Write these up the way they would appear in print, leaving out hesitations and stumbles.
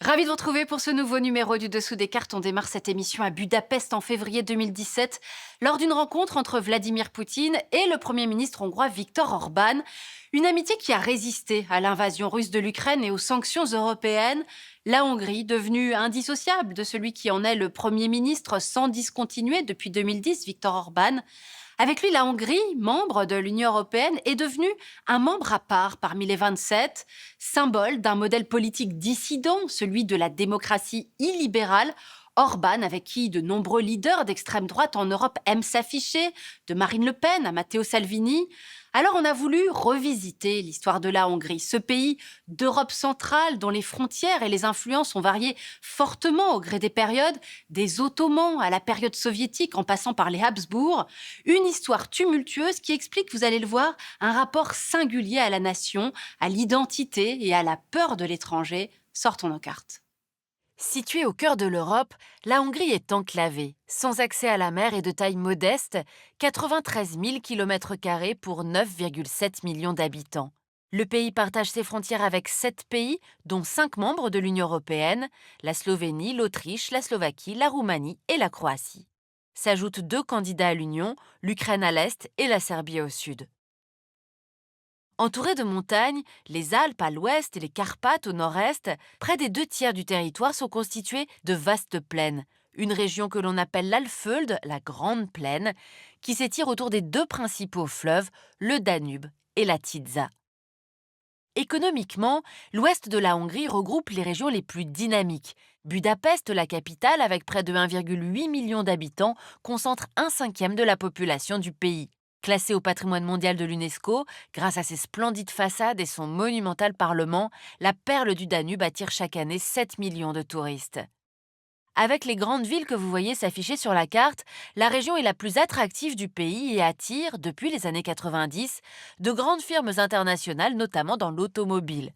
Ravi de vous retrouver pour ce nouveau numéro du Dessous des cartes. On démarre cette émission à Budapest en février 2017 lors d'une rencontre entre Vladimir Poutine et le Premier ministre hongrois Viktor Orban. Une amitié qui a résisté à l'invasion russe de l'Ukraine et aux sanctions européennes. La Hongrie, devenue indissociable de celui qui en est le Premier ministre sans discontinuer depuis 2010, Viktor Orban. Avec lui, la Hongrie, membre de l'Union européenne, est devenue un membre à part parmi les 27, symbole d'un modèle politique dissident, celui de la démocratie illibérale. Orban, avec qui de nombreux leaders d'extrême droite en Europe aiment s'afficher, de Marine Le Pen à Matteo Salvini. Alors on a voulu revisiter l'histoire de la Hongrie, ce pays d'Europe centrale dont les frontières et les influences ont varié fortement au gré des périodes, des Ottomans à la période soviétique en passant par les Habsbourg. Une histoire tumultueuse qui explique, vous allez le voir, un rapport singulier à la nation, à l'identité et à la peur de l'étranger. Sortons nos cartes. Située au cœur de l'Europe, la Hongrie est enclavée, sans accès à la mer et de taille modeste, 93 000 km² pour 9,7 millions d'habitants. Le pays partage ses frontières avec 7 pays, dont 5 membres de l'Union européenne, la Slovénie, l'Autriche, la Slovaquie, la Roumanie et la Croatie. S'ajoutent 2 candidats à l'Union, l'Ukraine à l'est et la Serbie au sud. Entourée de montagnes, les Alpes à l'ouest et les Carpates au nord-est, près des 2 tiers du territoire sont constitués de vastes plaines. Une région que l'on appelle l'Alföld, la Grande Plaine, qui s'étire autour des 2 principaux fleuves, le Danube et la Tisza. Économiquement, l'ouest de la Hongrie regroupe les régions les plus dynamiques. Budapest, la capitale, avec près de 1,8 million d'habitants, concentre 1/5 de la population du pays. Classée au patrimoine mondial de l'UNESCO, grâce à ses splendides façades et son monumental parlement, la perle du Danube attire chaque année 7 millions de touristes. Avec les grandes villes que vous voyez s'afficher sur la carte, la région est la plus attractive du pays et attire, depuis les années 90, de grandes firmes internationales, notamment dans l'automobile.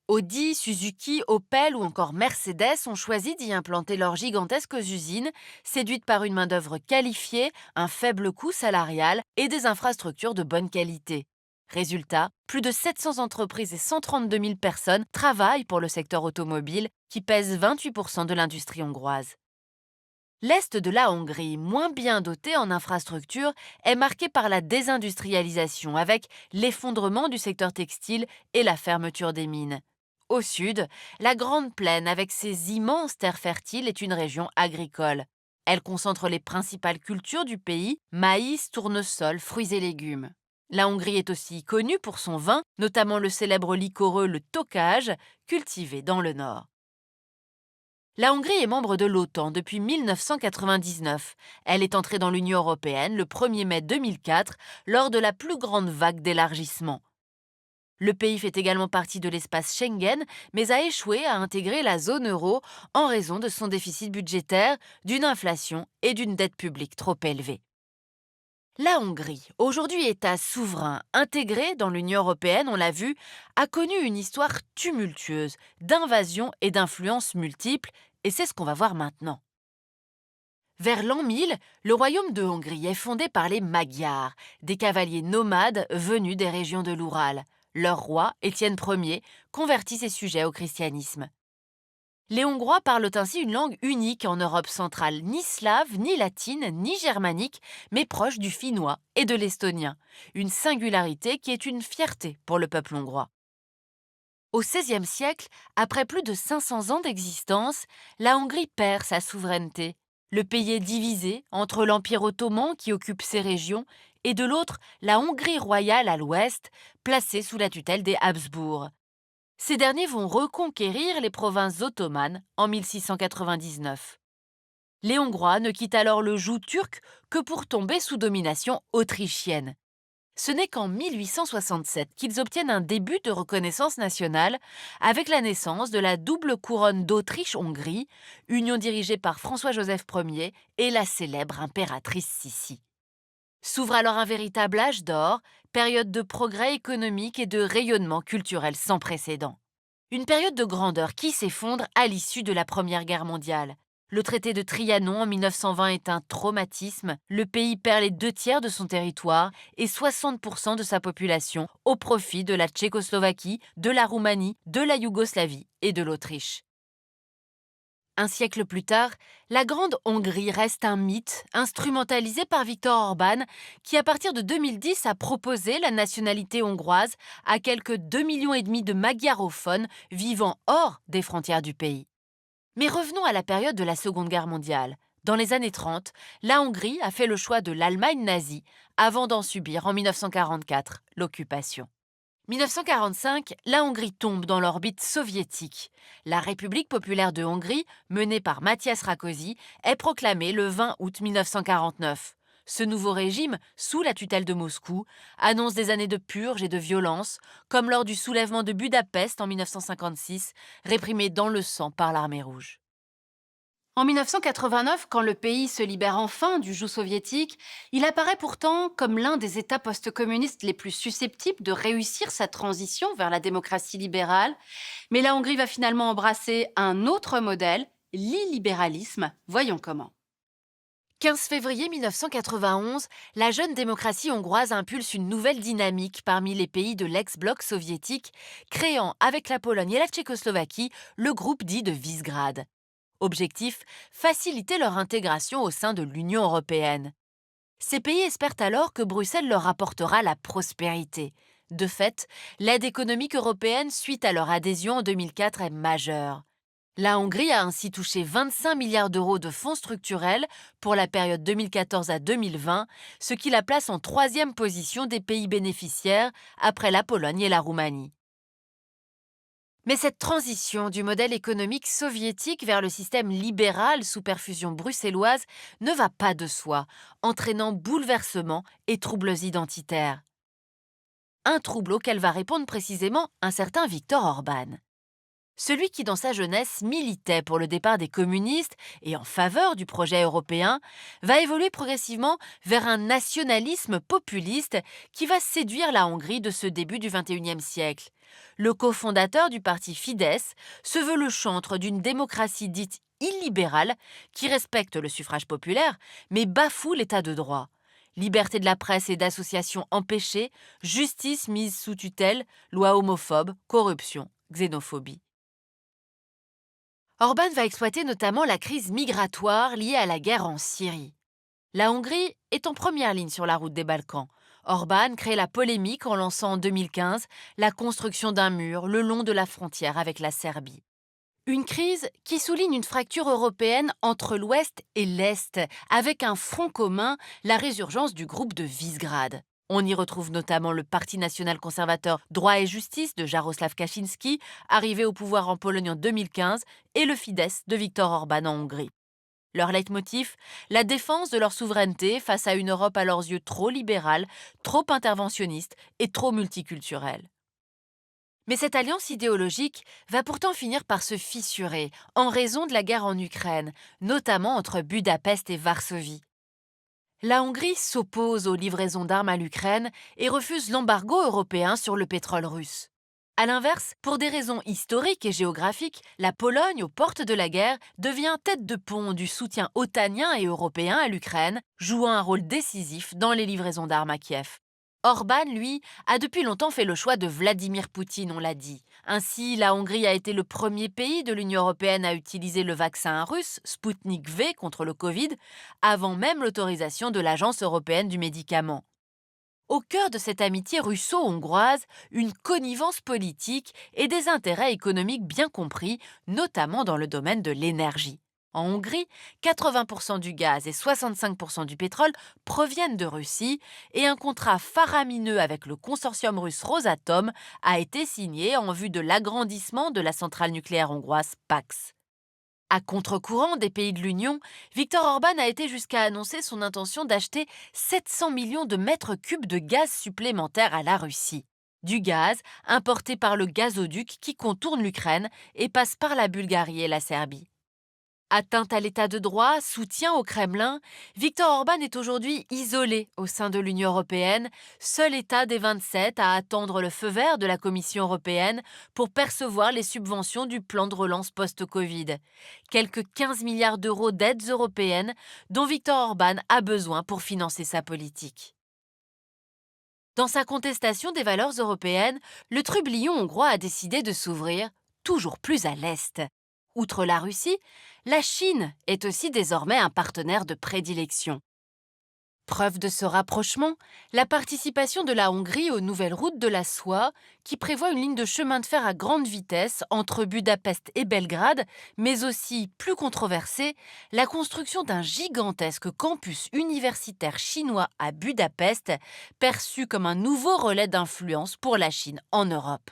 Audi, Suzuki, Opel ou encore Mercedes ont choisi d'y implanter leurs gigantesques usines, séduites par une main-d'œuvre qualifiée, un faible coût salarial et des infrastructures de bonne qualité. Résultat, plus de 700 entreprises et 132 000 personnes travaillent pour le secteur automobile, qui pèse 28% de l'industrie hongroise. L'est de la Hongrie, moins bien doté en infrastructures, est marqué par la désindustrialisation, avec l'effondrement du secteur textile et la fermeture des mines. Au sud, la Grande Plaine, avec ses immenses terres fertiles, est une région agricole. Elle concentre les principales cultures du pays, maïs, tournesol, fruits et légumes. La Hongrie est aussi connue pour son vin, notamment le célèbre liquoreux le Tokaj, cultivé dans le nord. La Hongrie est membre de l'OTAN depuis 1999. Elle est entrée dans l'Union européenne le 1er mai 2004 lors de la plus grande vague d'élargissement. Le pays fait également partie de l'espace Schengen, mais a échoué à intégrer la zone euro en raison de son déficit budgétaire, d'une inflation et d'une dette publique trop élevée. La Hongrie, aujourd'hui État souverain intégré dans l'Union européenne, on l'a vu, a connu une histoire tumultueuse, d'invasions et d'influences multiples, et c'est ce qu'on va voir maintenant. Vers l'an 1000, le royaume de Hongrie est fondé par les Magyars, des cavaliers nomades venus des régions de l'Oural. Leur roi, Étienne Ier, convertit ses sujets au christianisme. Les Hongrois parlent ainsi une langue unique en Europe centrale, ni slave, ni latine, ni germanique, mais proche du finnois et de l'estonien, une singularité qui est une fierté pour le peuple hongrois. Au XVIe siècle, après plus de 500 ans d'existence, la Hongrie perd sa souveraineté. Le pays est divisé entre l'Empire ottoman qui occupe ces régions et de l'autre la Hongrie royale à l'ouest, placée sous la tutelle des Habsbourg. Ces derniers vont reconquérir les provinces ottomanes en 1699. Les Hongrois ne quittent alors le joug turc que pour tomber sous domination autrichienne. Ce n'est qu'en 1867 qu'ils obtiennent un début de reconnaissance nationale avec la naissance de la double couronne d'Autriche-Hongrie, union dirigée par François-Joseph Ier et la célèbre impératrice Sissi. S'ouvre alors un véritable âge d'or, période de progrès économique et de rayonnement culturel sans précédent. Une période de grandeur qui s'effondre à l'issue de la Première Guerre mondiale. Le traité de Trianon en 1920 est un traumatisme. Le pays perd les 2 tiers de son territoire et 60% de sa population au profit de la Tchécoslovaquie, de la Roumanie, de la Yougoslavie et de l'Autriche. Un siècle plus tard, la Grande Hongrie reste un mythe instrumentalisé par Viktor Orban, qui à partir de 2010 a proposé la nationalité hongroise à quelques 2,5 millions de magyarophones vivant hors des frontières du pays. Mais revenons à la période de la Seconde Guerre mondiale. Dans les années 30, la Hongrie a fait le choix de l'Allemagne nazie avant d'en subir en 1944 l'occupation. 1945, la Hongrie tombe dans l'orbite soviétique. La République populaire de Hongrie, menée par Matyas Rákosi, est proclamée le 20 août 1949. Ce nouveau régime, sous la tutelle de Moscou, annonce des années de purge et de violence, comme lors du soulèvement de Budapest en 1956, réprimé dans le sang par l'armée rouge. En 1989, quand le pays se libère enfin du joug soviétique, il apparaît pourtant comme l'un des États post-communistes les plus susceptibles de réussir sa transition vers la démocratie libérale. Mais la Hongrie va finalement embrasser un autre modèle, l'illibéralisme. Voyons comment. 15 février 1991, la jeune démocratie hongroise impulse une nouvelle dynamique parmi les pays de l'ex-bloc soviétique, créant avec la Pologne et la Tchécoslovaquie le groupe dit de Visegrad. Objectif, faciliter leur intégration au sein de l'Union européenne. Ces pays espèrent alors que Bruxelles leur apportera la prospérité. De fait, l'aide économique européenne suite à leur adhésion en 2004 est majeure. La Hongrie a ainsi touché 25 milliards d'euros de fonds structurels pour la période 2014 à 2020, ce qui la place en troisième position des pays bénéficiaires après la Pologne et la Roumanie. Mais cette transition du modèle économique soviétique vers le système libéral sous perfusion bruxelloise ne va pas de soi, entraînant bouleversements et troubles identitaires. Un trouble auquel va répondre précisément un certain Viktor Orban. Celui qui, dans sa jeunesse, militait pour le départ des communistes et en faveur du projet européen, va évoluer progressivement vers un nationalisme populiste qui va séduire la Hongrie de ce début du XXIe siècle. Le cofondateur du parti Fidesz se veut le chantre d'une démocratie dite illibérale qui respecte le suffrage populaire mais bafoue l'état de droit. Liberté de la presse et d'association empêchée, justice mise sous tutelle, loi homophobe, corruption, xénophobie. Orban va exploiter notamment la crise migratoire liée à la guerre en Syrie. La Hongrie est en première ligne sur la route des Balkans. Orban crée la polémique en lançant en 2015 la construction d'un mur le long de la frontière avec la Serbie. Une crise qui souligne une fracture européenne entre l'Ouest et l'Est, avec un front commun, la résurgence du groupe de Visegrad. On y retrouve notamment le Parti national conservateur Droit et Justice de Jaroslaw Kaczynski, arrivé au pouvoir en Pologne en 2015, et le Fidesz de Viktor Orban en Hongrie. Leur leitmotiv, la défense de leur souveraineté face à une Europe à leurs yeux trop libérale, trop interventionniste et trop multiculturelle. Mais cette alliance idéologique va pourtant finir par se fissurer en raison de la guerre en Ukraine, notamment entre Budapest et Varsovie. La Hongrie s'oppose aux livraisons d'armes à l'Ukraine et refuse l'embargo européen sur le pétrole russe. A l'inverse, pour des raisons historiques et géographiques, la Pologne, aux portes de la guerre, devient tête de pont du soutien otanien et européen à l'Ukraine, jouant un rôle décisif dans les livraisons d'armes à Kiev. Orban, lui, a depuis longtemps fait le choix de Vladimir Poutine, on l'a dit. Ainsi, la Hongrie a été le premier pays de l'Union européenne à utiliser le vaccin russe Sputnik V contre le Covid, avant même l'autorisation de l'Agence européenne du médicament. Au cœur de cette amitié russo-hongroise, une connivence politique et des intérêts économiques bien compris, notamment dans le domaine de l'énergie. En Hongrie, 80% du gaz et 65% du pétrole proviennent de Russie et un contrat faramineux avec le consortium russe Rosatom a été signé en vue de l'agrandissement de la centrale nucléaire hongroise PAX. À contre-courant des pays de l'Union, Viktor Orban a été jusqu'à annoncer son intention d'acheter 700 millions de mètres cubes de gaz supplémentaires à la Russie. Du gaz importé par le gazoduc qui contourne l'Ukraine et passe par la Bulgarie et la Serbie. Atteinte à l'état de droit, soutien au Kremlin, Viktor Orban est aujourd'hui isolé au sein de l'Union européenne, seul État des 27 à attendre le feu vert de la Commission européenne pour percevoir les subventions du plan de relance post-Covid. Quelques 15 milliards d'euros d'aides européennes dont Viktor Orban a besoin pour financer sa politique. Dans sa contestation des valeurs européennes, le trublion hongrois a décidé de s'ouvrir toujours plus à l'Est. Outre la Russie, la Chine est aussi désormais un partenaire de prédilection. Preuve de ce rapprochement, la participation de la Hongrie aux nouvelles routes de la soie, qui prévoit une ligne de chemin de fer à grande vitesse entre Budapest et Belgrade, mais aussi, plus controversée, la construction d'un gigantesque campus universitaire chinois à Budapest, perçu comme un nouveau relais d'influence pour la Chine en Europe.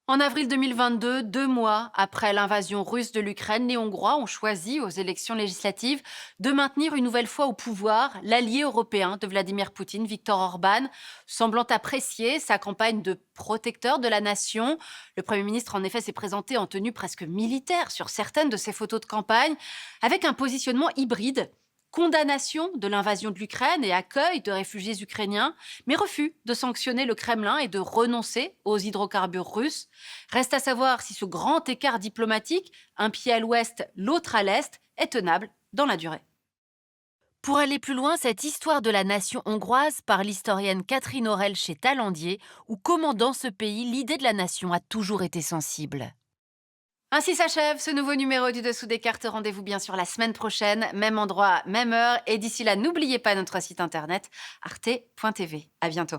En avril 2022, 2 mois après l'invasion russe de l'Ukraine, les Hongrois ont choisi, aux élections législatives, de maintenir une nouvelle fois au pouvoir l'allié européen de Vladimir Poutine, Viktor Orban, semblant apprécier sa campagne de protecteur de la nation. Le Premier ministre, en effet, s'est présenté en tenue presque militaire sur certaines de ses photos de campagne, avec un positionnement hybride. Condamnation de l'invasion de l'Ukraine et accueil de réfugiés ukrainiens, mais refus de sanctionner le Kremlin et de renoncer aux hydrocarbures russes. Reste à savoir si ce grand écart diplomatique, un pied à l'ouest, l'autre à l'est, est tenable dans la durée. Pour aller plus loin, cette histoire de la nation hongroise par l'historienne Catherine Aurel chez Talandier, où comment dans ce pays l'idée de la nation a toujours été sensible. Ainsi s'achève ce nouveau numéro du Dessous des cartes. Rendez-vous bien sûr la semaine prochaine, même endroit, même heure. Et d'ici là, n'oubliez pas notre site internet arte.tv. À bientôt.